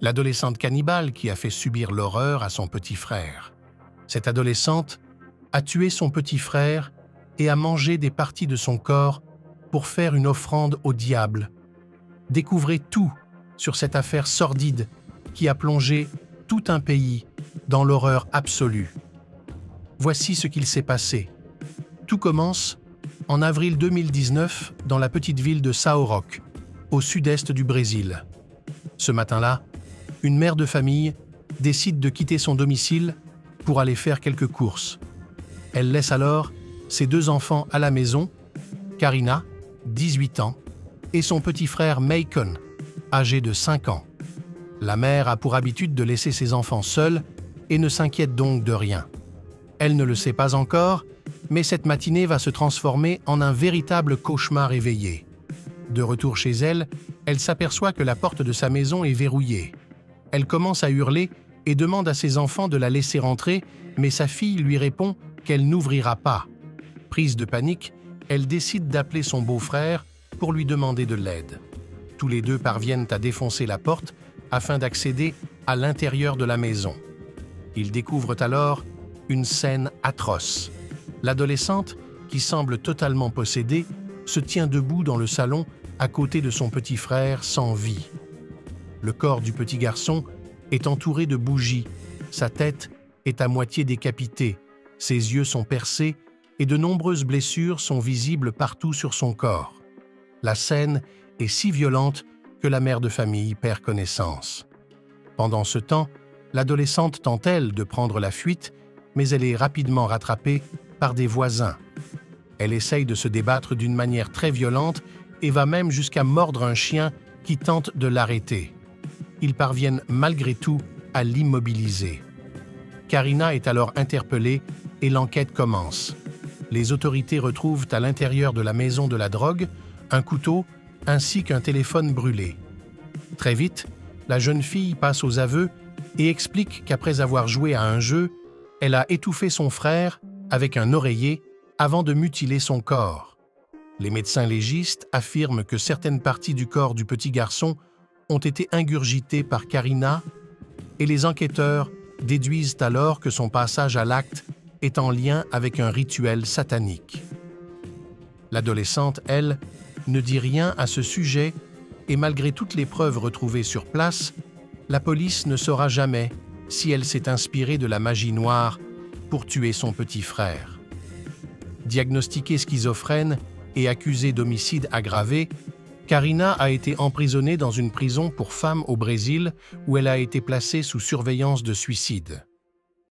l'adolescente cannibale qui a fait subir l'horreur à son petit frère. Cette adolescente a tué son petit frère et a mangé des parties de son corps pour faire une offrande au diable. Découvrez tout sur cette affaire sordide qui a plongé tout un pays dans l'horreur absolue. Voici ce qu'il s'est passé. Tout commence en avril 2019 dans la petite ville de São Roque, au sud-est du Brésil. Ce matin-là, une mère de famille décide de quitter son domicile pour aller faire quelques courses. Elle laisse alors ses deux enfants à la maison, Karina, 18 ans, et son petit frère Macon, âgé de 5 ans. La mère a pour habitude de laisser ses enfants seuls et ne s'inquiète donc de rien. Elle ne le sait pas encore, mais cette matinée va se transformer en un véritable cauchemar éveillé. De retour chez elle, elle s'aperçoit que la porte de sa maison est verrouillée. Elle commence à hurler et demande à ses enfants de la laisser rentrer, mais sa fille lui répond qu'elle n'ouvrira pas. Prise de panique, elle décide d'appeler son beau-frère pour lui demander de l'aide. Tous les deux parviennent à défoncer la porte afin d'accéder à l'intérieur de la maison. Ils découvrent alors une scène atroce. L'adolescente, qui semble totalement possédée, se tient debout dans le salon à côté de son petit frère sans vie. Le corps du petit garçon est entouré de bougies, sa tête est à moitié décapitée, ses yeux sont percés et de nombreuses blessures sont visibles partout sur son corps. La scène est si violente que la mère de famille perd connaissance. Pendant ce temps, l'adolescente tente, elle, de prendre la fuite, mais elle est rapidement rattrapée par des voisins. Elle essaye de se débattre d'une manière très violente et va même jusqu'à mordre un chien qui tente de l'arrêter. Ils parviennent malgré tout à l'immobiliser. Karina est alors interpellée et l'enquête commence. Les autorités retrouvent à l'intérieur de la maison de la drogue un couteau ainsi qu'un téléphone brûlé. Très vite, la jeune fille passe aux aveux et explique qu'après avoir joué à un jeu, elle a étouffé son frère avec un oreiller avant de mutiler son corps. Les médecins légistes affirment que certaines parties du corps du petit garçon ont été ingurgitées par Karina et les enquêteurs déduisent alors que son passage à l'acte est en lien avec un rituel satanique. L'adolescente, elle, ne dit rien à ce sujet et malgré toutes les preuves retrouvées sur place, la police ne saura jamais si elle s'est inspirée de la magie noire pour tuer son petit frère. Diagnostiquée schizophrène et accusée d'homicide aggravé, Karina a été emprisonnée dans une prison pour femmes au Brésil où elle a été placée sous surveillance de suicide.